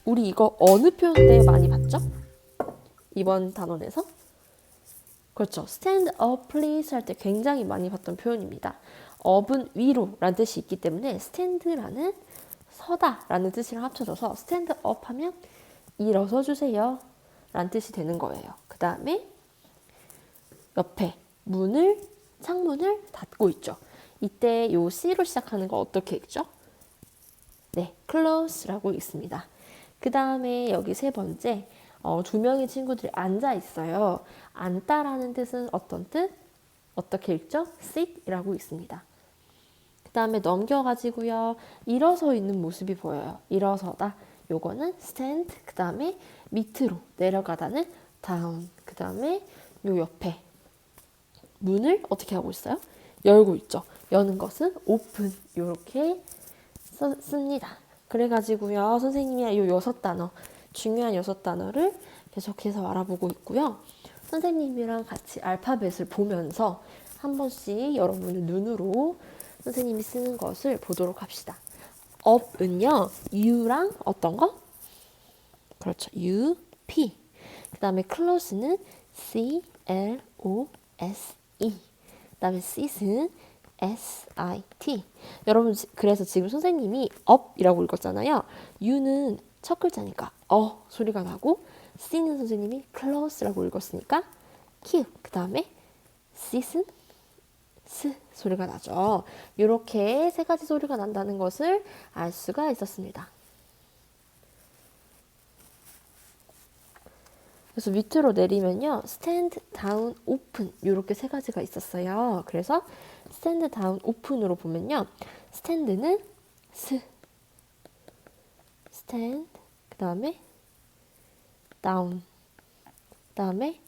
우리 이거 어느 표현 때 많이 봤죠? 이번 단원에서? 그렇죠. stand up please 할 때 굉장히 많이 봤던 표현입니다. up은 위로 라는 뜻이 있기 때문에 stand라는 서다 라는 뜻이랑 합쳐져서 stand up 하면 일어서 주세요 라는 뜻이 되는 거예요. 그 다음에 옆에 창문을 닫고 있죠. 이때 요 C로 시작하는 거 어떻게 읽죠? 네, close라고 읽습니다. 그 다음에 여기 세 번째, 두 명의 친구들이 앉아 있어요. 앉다라는 뜻은 어떤 뜻? 어떻게 읽죠? sit이라고 읽습니다. 그 다음에 넘겨가지고요. 일어서 있는 모습이 보여요. 일어서다. 요거는 stand. 그 다음에 밑으로 내려가다는 down. 그 다음에 요 옆에 문을 어떻게 하고 있어요? 열고 있죠. 여는 것은 open. 요렇게 씁니다. 그래가지고요. 선생님이 요 6단어, 중요한 6단어를 계속해서 알아보고 있고요. 선생님이랑 같이 알파벳을 보면서 한 번씩 여러분의 눈으로 선생님이 쓰는 것을 보도록 합시다. up은요. U랑 어떤 거? 그렇죠. U, P. 그 다음에 close는 C, L, O, S, E. 그 다음에 sit은 SIT. 여러분 그래서 지금 선생님이 up이라고 읽었잖아요. U는 첫 글자니까 소리가 나고 C는 선생님이 close라고 읽었으니까 Q. 그 다음에 sit은 스 소리가 나죠. 이렇게 세 가지 소리가 난다는 것을 알 수가 있었습니다. 그래서 밑으로 내리면요. stand, down, open 이렇게 세 가지가 있었어요. 그래서 stand, down, open으로 보면요. stand는 stand, 그 다음에 down, 그 다음에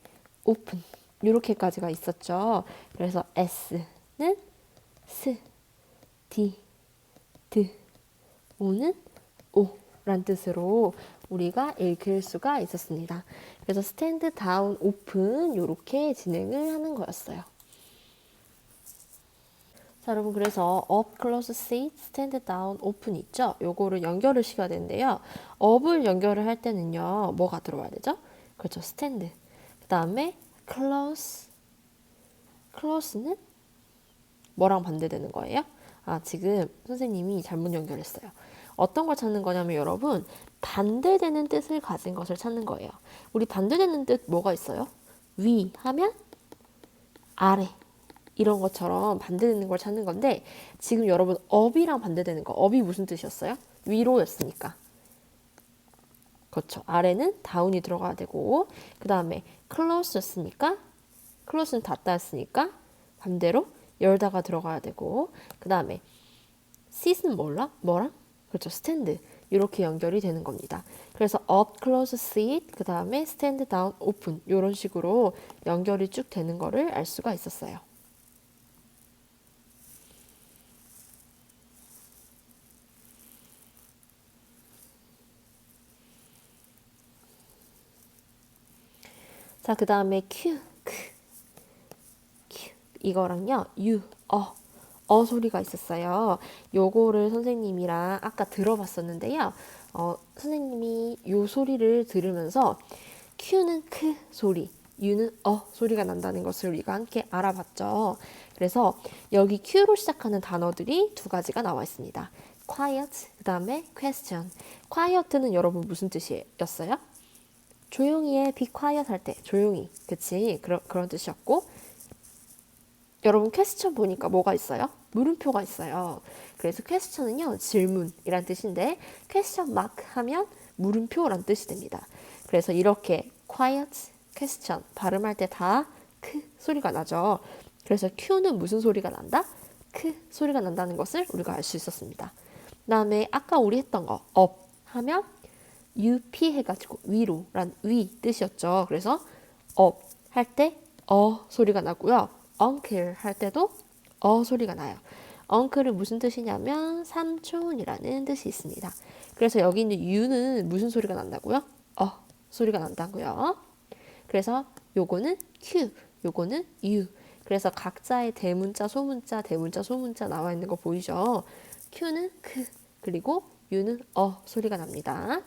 open 이렇게까지가 있었죠. 그래서 s는 d, o는 오란 뜻으로 우리가 읽을 수가 있었습니다. 그래서 stand, down, open 이렇게 진행을 하는 거였어요. 자, 여러분 그래서 up, close, sit, stand, down, open 있죠? 요거를 연결을 시켜야 되는데요. up을 연결을 할 때는요. 뭐가 들어와야 되죠? 그렇죠. stand. 그 다음에 close는 뭐랑 반대되는 거예요? 지금 선생님이 잘못 연결했어요. 어떤 걸 찾는 거냐면 여러분 반대되는 뜻을 가진 것을 찾는 거예요. 우리 반대되는 뜻 뭐가 있어요? 위 하면 아래 이런 것처럼 반대되는 걸 찾는 건데 지금 여러분 up이랑 반대되는 거 up이 무슨 뜻이었어요? 위로였으니까. 그렇죠. 아래는 down이 들어가야 되고 그 다음에 close였으니까 close는 닫다였으니까 반대로 열다가 들어가야 되고 그 다음에 sit은 뭐랑? 그렇죠. stand. 이렇게 연결이 되는 겁니다. 그래서 up, close, sit, 그 다음에 stand, down, open 이런 식으로 연결이 쭉 되는 거를 알 수가 있었어요. 자, 그 다음에 q, 이거랑요, u, 소리가 있었어요. 요거를 선생님이랑 아까 들어봤었는데요. 선생님이 요 소리를 들으면서 Q는 크 소리, U는 소리가 난다는 것을 우리가 함께 알아봤죠. 그래서 여기 Q로 시작하는 단어들이 두 가지가 나와 있습니다. quiet, 그 다음에 question. quiet는 여러분 무슨 뜻이었어요? 조용히 해, be quiet 할 때 조용히, 그치? 그런 뜻이었고 여러분 퀘스천 보니까 뭐가 있어요? 물음표가 있어요. 그래서 퀘스천은요 질문이란 뜻인데 퀘스천 마크 하면 물음표란 뜻이 됩니다. 그래서 이렇게 quiet, question 발음할 때 다 크 소리가 나죠. 그래서 Q는 무슨 소리가 난다? 크 소리가 난다는 것을 우리가 알 수 있었습니다. 그 다음에 아까 우리 했던 거 up 하면 up 해가지고 위로란 위 뜻이었죠. 그래서 up 할 때 소리가 나고요. uncle 할 때도 소리가 나요. uncle은 무슨 뜻이냐면 삼촌이라는 뜻이 있습니다. 그래서 여기 있는 you는 무슨 소리가 난다고요? 소리가 난다고요. 그래서 요거는 q, 요거는 u. 그래서 각자의 대문자, 소문자, 대문자, 소문자 나와 있는 거 보이죠? q는 크, 그리고 u는 소리가 납니다.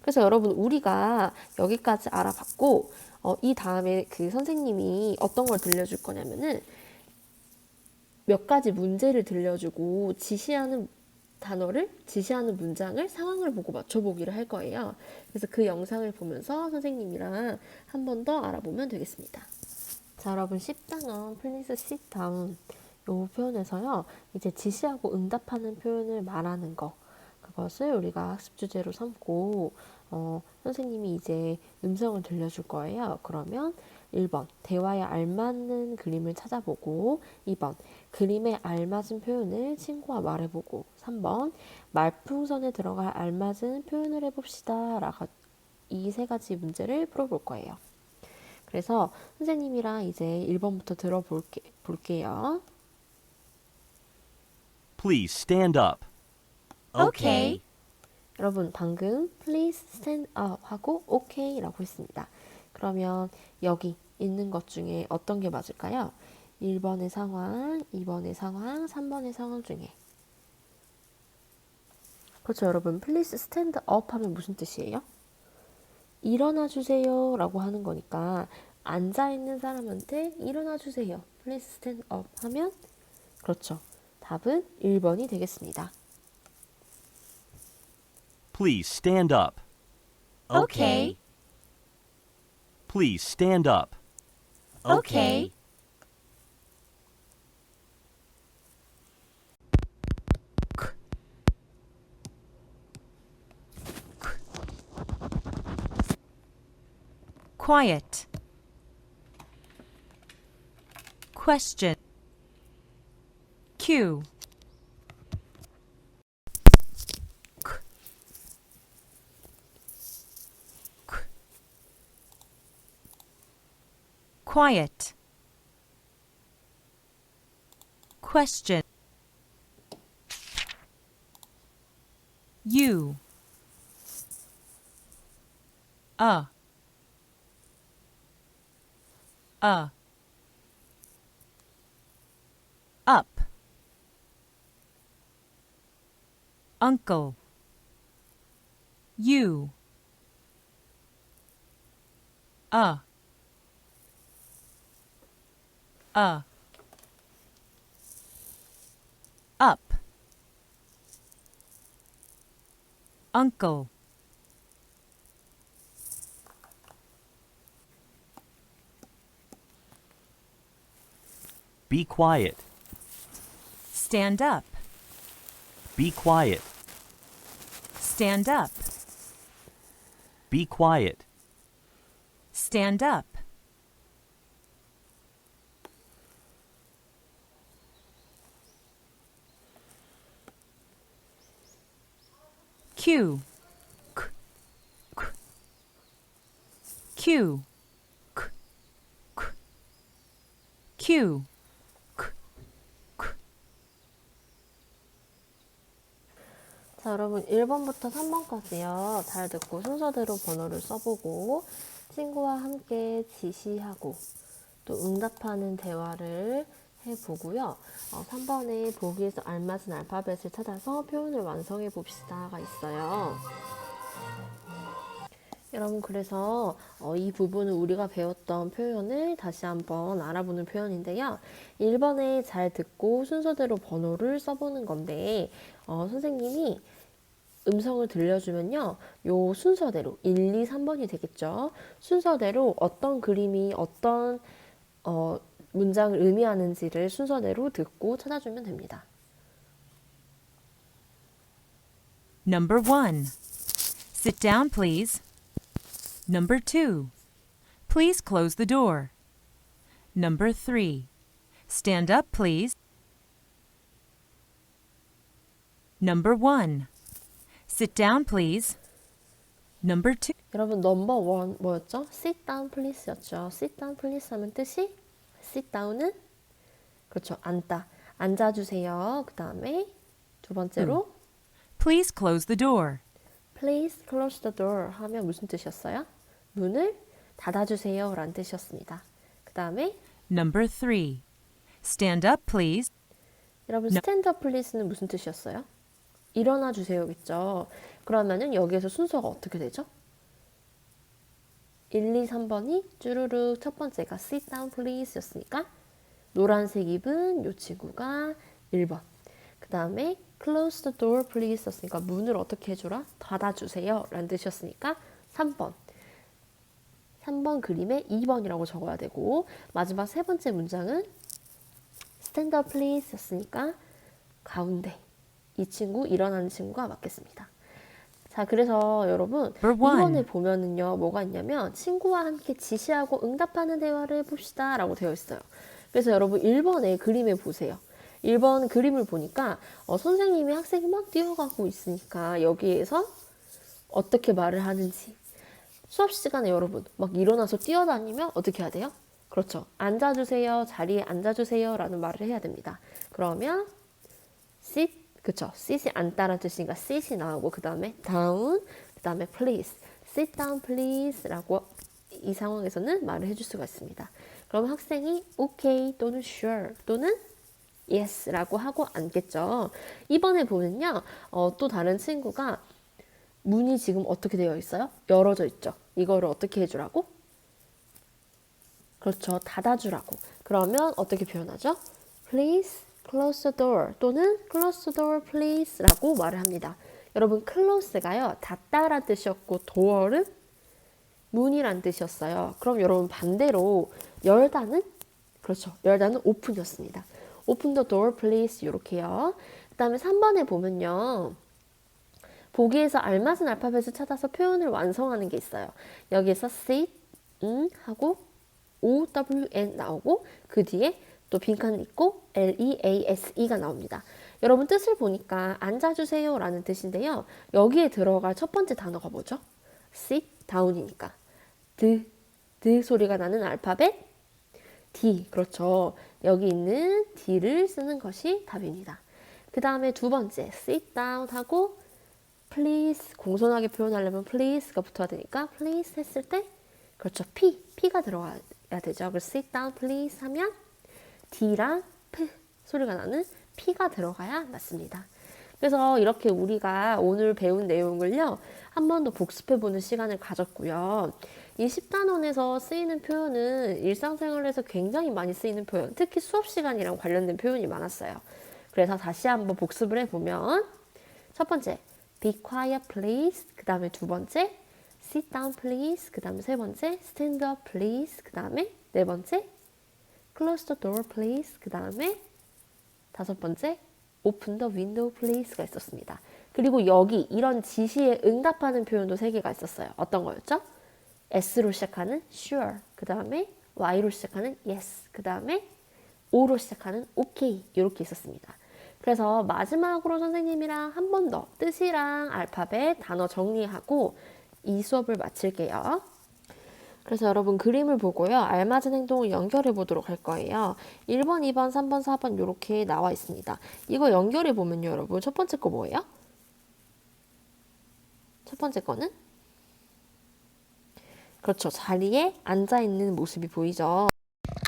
그래서 여러분 우리가 여기까지 알아봤고 이 다음에 그 선생님이 어떤 걸 들려줄 거냐면은 몇 가지 문제를 들려주고 지시하는 단어를 지시하는 문장을 상황을 보고 맞춰보기를 할 거예요. 그래서 그 영상을 보면서 선생님이랑 한 번 더 알아보면 되겠습니다. 자, 여러분 sit down, please sit down. 요 표현에서요. 이제 지시하고 응답하는 표현을 말하는 거. 그것을 우리가 학습 주제로 삼고 선생님이 이제 음성을 들려줄 거예요. 그러면 1번 대화에 알맞는 그림을 찾아보고 2번 그림에 알맞은 표현을 친구와 말해보고 3번 말풍선에 들어갈 알맞은 표현을 해봅시다. 라고 이 세 가지 문제를 풀어볼 거예요. 그래서 선생님이랑 이제 1번부터 들어볼게요. Please stand up. Okay. 여러분 방금 please stand up 하고 okay 라고 했습니다. 그러면 여기 있는 것 중에 어떤 게 맞을까요? 1번의 상황, 2번의 상황, 3번의 상황 중에. 그렇죠, 여러분. please stand up 하면 무슨 뜻이에요? 일어나 주세요 라고 하는 거니까 앉아있는 사람한테 일어나 주세요. please stand up 하면 그렇죠. 답은 1번이 되겠습니다. Please stand up. Okay. Please stand up. Okay. Quiet. Question. Q. Quiet. Question. U. Up. Uncle. U. Up. Uncle. Be quiet. Stand up. Be quiet. Stand up. Be quiet. Stand up. Q. Q. Q. 자, 여러분 1번부터 3번까지요. 잘 듣고 순서대로 번호를 써보고 친구와 함께 지시하고 또 응답하는 대화를 해보고요. 3번에 보기에서 알맞은 알파벳을 찾아서 표현을 완성해 봅시다가 있어요. 여러분 그래서 이 부분은 우리가 배웠던 표현을 다시 한번 알아보는 표현인데요. 1번에 잘 듣고 순서대로 번호를 써보는 건데 선생님이 음성을 들려주면요. 요 순서대로 1, 2, 3번이 되겠죠. 순서대로 어떤 그림이 어떤 문장을 의미하는지를 순서대로 듣고 찾아주면 됩니다. Number 1. Sit down, please. Number 2. Please close the door. Number 3. Stand up, please. Number 1. Sit down, please. Number 2. 여러분 넘버 원 뭐였죠? sit down please였죠. sit down please 하면 뜻이 sit down은 그렇죠. 앉다. 앉아주세요. 그 다음에 두 번째로 Please close the door. please close the door 하면 무슨 뜻이었어요? 문을 닫아주세요 라는 뜻이었습니다. 그 다음에 Number 3. Stand up, please. 여러분 stand up please는 무슨 뜻이었어요? 일어나 주세요겠죠. 그러면은 여기에서 순서가 어떻게 되죠? 1, 2, 3번이 쭈루룩 첫 번째가 sit down please 였으니까 노란색 입은 요 친구가 1번. 그 다음에 close the door please 였으니까 문을 어떻게 해주라? 닫아주세요 라는 뜻이었으니까 3번. 3번 그림에 2번이라고 적어야 되고 마지막 세 번째 문장은 stand up please 였으니까 가운데 이 친구 일어나는 친구가 맞겠습니다. 자, 그래서 여러분 Number one. 2번에 보면은요 뭐가 있냐면 친구와 함께 지시하고 응답하는 대화를 해봅시다 라고 되어 있어요. 그래서 여러분 1번에 그림을 보세요. 1번 그림을 보니까 선생님이 학생이 막 뛰어가고 있으니까 여기에서 어떻게 말을 하는지 수업 시간에 여러분 막 일어나서 뛰어다니면 어떻게 해야 돼요? 그렇죠. 앉아주세요. 자리에 앉아주세요. 라는 말을 해야 됩니다. 그러면 sit, 그쵸. sit이 앉다라는 뜻이니까 sit이 나오고 그 다음에 down, 그 다음에 please, sit down please 라고 이 상황에서는 말을 해줄 수가 있습니다. 그럼 학생이 okay 또는 sure 또는 yes 라고 하고 앉겠죠. 이번에 보면요. 또 다른 친구가 문이 지금 어떻게 되어 있어요? 열어져 있죠. 이거를 어떻게 해주라고? 그렇죠. 닫아주라고. 그러면 어떻게 표현하죠? Please close the door 또는 close the door please 라고 말을 합니다. 여러분 close가요. 닫다란 뜻이었고 door은 문이란 뜻이었어요. 그럼 여러분 반대로 열다는 그렇죠. 열다는 open이었습니다. Open the door please 이렇게요. 그 다음에 3번에 보면요. 보기에서 알맞은 알파벳을 찾아서 표현을 완성하는 게 있어요. 여기에서 sit, 하고 OWN 나오고 그 뒤에 또 빈칸 있고 LEASE가 나옵니다. 여러분 뜻을 보니까 앉아주세요 라는 뜻인데요. 여기에 들어갈 첫 번째 단어가 뭐죠? sit down이니까 드 소리가 나는 알파벳 D, 그렇죠. 여기 있는 D를 쓰는 것이 답입니다. 그 다음에 두 번째 sit down 하고 please 공손하게 표현하려면 please가 붙어야 되니까 please 했을 때 그렇죠. P가 들어가야 되죠. 그래서 sit down please 하면 D랑 P 소리가 나는 P가 들어가야 맞습니다. 그래서 이렇게 우리가 오늘 배운 내용을요. 한 번 더 복습해보는 시간을 가졌고요. 이 10단원에서 쓰이는 표현은 일상생활에서 굉장히 많이 쓰이는 표현, 특히 수업 시간이랑 관련된 표현이 많았어요. 그래서 다시 한번 복습을 해보면 첫 번째, be quiet please. 그 다음에 두 번째, sit down please. 그 다음에 세 번째, stand up please. 그 다음에 네 번째, close the door please. 그 다음에 다섯 번째, open the window please가 있었습니다. 그리고 여기 이런 지시에 응답하는 표현도 세 개가 있었어요. 어떤 거였죠? S로 시작하는 sure. 그 다음에 Y로 시작하는 yes. 그 다음에 O로 시작하는 okay. 이렇게 있었습니다. 그래서 마지막으로 선생님이랑 한 번 더 뜻이랑 알파벳, 단어 정리하고 이 수업을 마칠게요. 그래서 여러분 그림을 보고요. 알맞은 행동을 연결해 보도록 할 거예요. 1번, 2번, 3번, 4번 이렇게 나와 있습니다. 이거 연결해 보면요. 여러분 첫 번째 거 뭐예요? 첫 번째 거는? 그렇죠. 자리에 앉아있는 모습이 보이죠.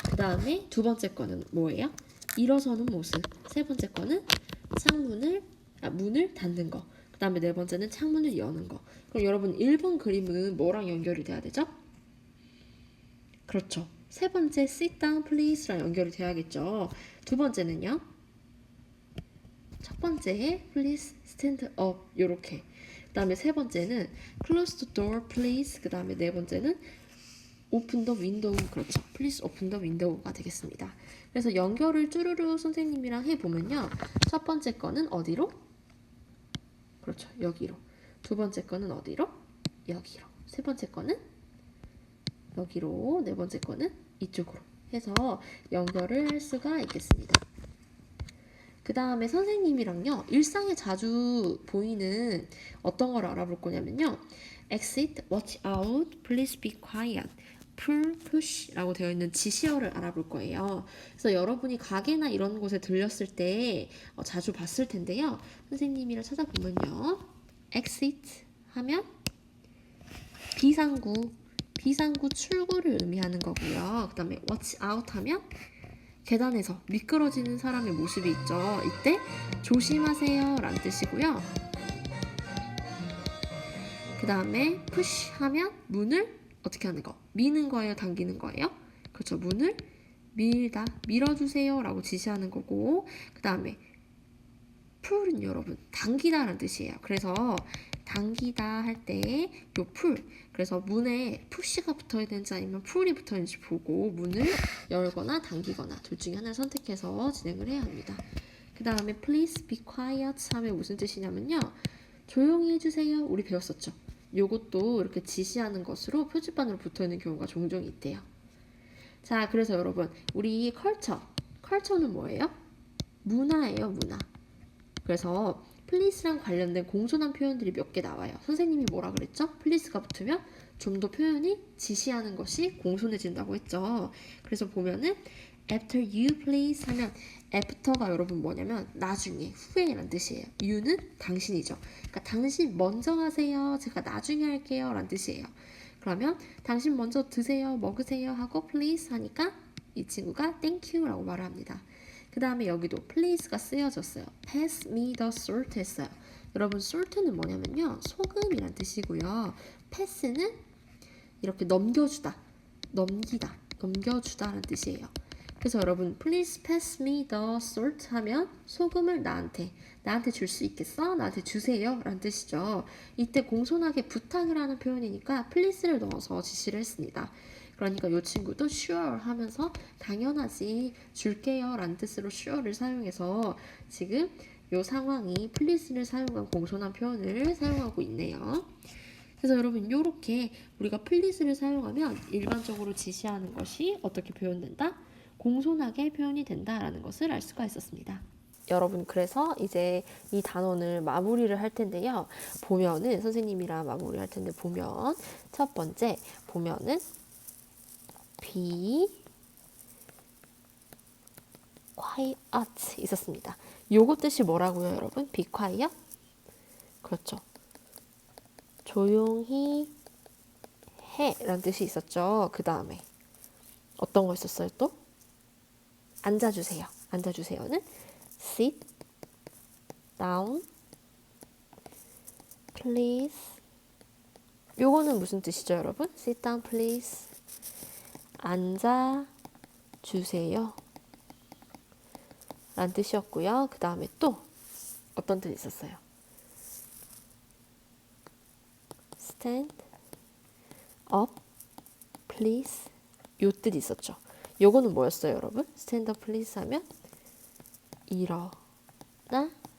그 다음에 두 번째 거는 뭐예요? 일어서는 모습. 세 번째 거는 문을 닫는 거. 그 다음에 네 번째는 창문을 여는 거. 그럼 여러분 1번 그림은 뭐랑 연결이 돼야 되죠? 그렇죠. 세 번째 sit down please랑 연결이 돼야겠죠. 두 번째는요. 첫 번째 please stand up 요렇게. 그 다음에 세 번째는 close the door please. 그 다음에 네 번째는 open the window. 그렇죠. please open the window가 되겠습니다. 그래서 연결을 쭈루루 선생님이랑 해보면요. 첫 번째 거는 어디로? 그렇죠. 여기로. 두 번째 거는 어디로? 여기로. 세 번째 거는 여기로. 네 번째 거는 이쪽으로 해서 연결을 할 수가 있겠습니다. 그 다음에 선생님이랑요. 일상에 자주 보이는 어떤 걸 알아볼 거냐면요. exit, watch out, please be quiet, pull, push 라고 되어 있는 지시어를 알아볼 거예요. 그래서 여러분이 가게나 이런 곳에 들렸을 때 자주 봤을 텐데요. 선생님이랑 찾아보면요. exit 하면 비상구 출구를 의미하는 거고요. 그 다음에 watch out 하면 계단에서 미끄러지는 사람의 모습이 있죠. 이때 조심하세요 라는 뜻이고요. 그 다음에 push 하면 문을 어떻게 하는 거? 미는 거예요? 당기는 거예요? 그렇죠. 문을 밀다, 밀어주세요 라고 지시하는 거고, 그 다음에 pull은 여러분 당기다 라는 뜻이에요. 그래서 당기다 할 때 요 pull, 그래서 문에 push가 붙어야 되는지 아니면 pull이 붙어야 되는지 보고 문을 열거나 당기거나 둘 중에 하나를 선택해서 진행을 해야 합니다. 그 다음에 please be quiet 하면 무슨 뜻이냐면요, 조용히 해주세요. 우리 배웠었죠. 요것도 이렇게 지시하는 것으로 표지판으로 붙어있는 경우가 종종 있대요. 자, 그래서 여러분 우리 컬처는 뭐예요? 문화예요, 문화. 그래서 please랑 관련된 공손한 표현들이 몇 개 나와요. 선생님이 뭐라 그랬죠? please가 붙으면 좀 더 표현이 지시하는 것이 공손해진다고 했죠. 그래서 보면은 after you please 하면 after가 여러분 뭐냐면 나중에, 후에라는 뜻이에요. you는 당신이죠. 그러니까 당신 먼저 하세요. 제가 나중에 할게요 라는 뜻이에요. 그러면 당신 먼저 드세요, 먹으세요 하고 please 하니까 이 친구가 thank you 라고 말을 합니다. 그 다음에 여기도 please가 쓰여졌어요. pass me the salt 했어요. 여러분 salt는 뭐냐면요, 소금이란 뜻이고요. pass는 이렇게 넘겨주다, 넘기다, 넘겨주다라는 뜻이에요. 그래서 여러분 please pass me the salt 하면 소금을 나한테 줄 수 있겠어? 나한테 주세요 라는 뜻이죠. 이때 공손하게 부탁을 하는 표현이니까 please를 넣어서 지시를 했습니다. 그러니까 이 친구도 sure 하면서 당연하지, 줄게요 라는 뜻으로 sure를 사용해서 지금 이 상황이 please를 사용한 공손한 표현을 사용하고 있네요. 그래서 여러분 이렇게 우리가 please를 사용하면 일반적으로 지시하는 것이 어떻게 표현된다? 공손하게 표현이 된다라는 것을 알 수가 있었습니다. 여러분, 그래서 이제 이 단원을 마무리를 할 텐데요. 보면은 선생님이랑 마무리할 텐데 보면 첫 번째 보면은 be quiet 있었습니다. 요거 뜻이 뭐라고요, 여러분? be quiet? 그렇죠. 조용히 해 라는 뜻이 있었죠. 그 다음에 어떤 거 있었어요 또? 앉아주세요. 앉아주세요는 sit down please. 요거는 무슨 뜻이죠, 여러분? sit down please. 앉아주세요 라는 뜻이었고요. 그 다음에 또 어떤 뜻이 있었어요? stand up please. 요 뜻이 있었죠. 요거는 뭐였어요, 여러분? stand up please 하면 일어나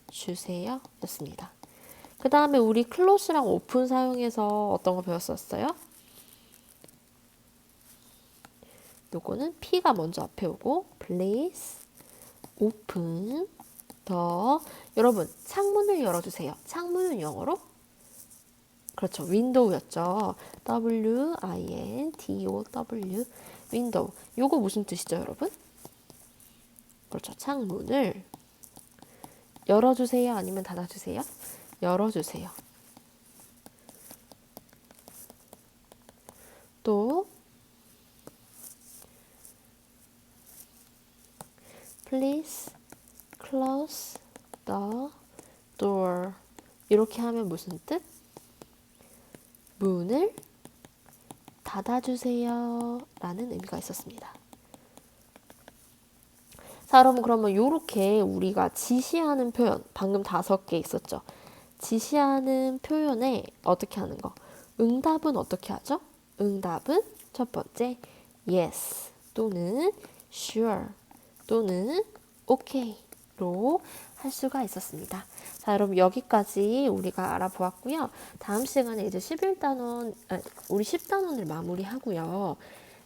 주세요 였습니다. 그 다음에 우리 close랑 open 사용해서 어떤 거 배웠었어요? 요거는 P가 먼저 앞에 오고 please open the. 여러분 창문을 열어주세요. 창문은 영어로 그렇죠, window였죠. W-I-N-D-O-W window. 요거 무슨 뜻이죠, 여러분? 그렇죠, 창문을 열어주세요 아니면 닫아주세요? 열어주세요. 또 please close the door. 이렇게 하면 무슨 뜻? 문을 닫아주세요 라는 의미가 있었습니다. 자, 여러분 그러면 이렇게 우리가 지시하는 표현 방금 5개 있었죠. 지시하는 표현에 어떻게 하는 거? 응답은 어떻게 하죠? 응답은 첫 번째 yes 또는 sure 또는 okay로 할 수가 있었습니다. 자, 여러분 여기까지 우리가 알아보았고요. 다음 시간에 이제 11단원, 우리 10단원을 마무리하고요.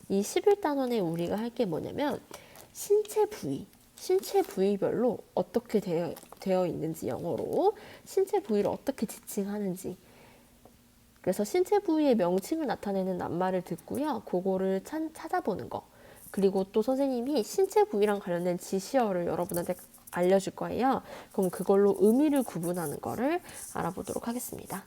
이 11단원에 우리가 할 게 뭐냐면 신체 부위별로 어떻게 되어 있는지, 영어로 신체 부위를 어떻게 지칭하는지, 그래서 신체 부위의 명칭을 나타내는 낱말을 듣고요. 그거를 찾아보는 거. 그리고 또 선생님이 신체 부위랑 관련된 지시어를 여러분한테 알려줄 거예요. 그럼 그걸로 의미를 구분하는 거를 알아보도록 하겠습니다.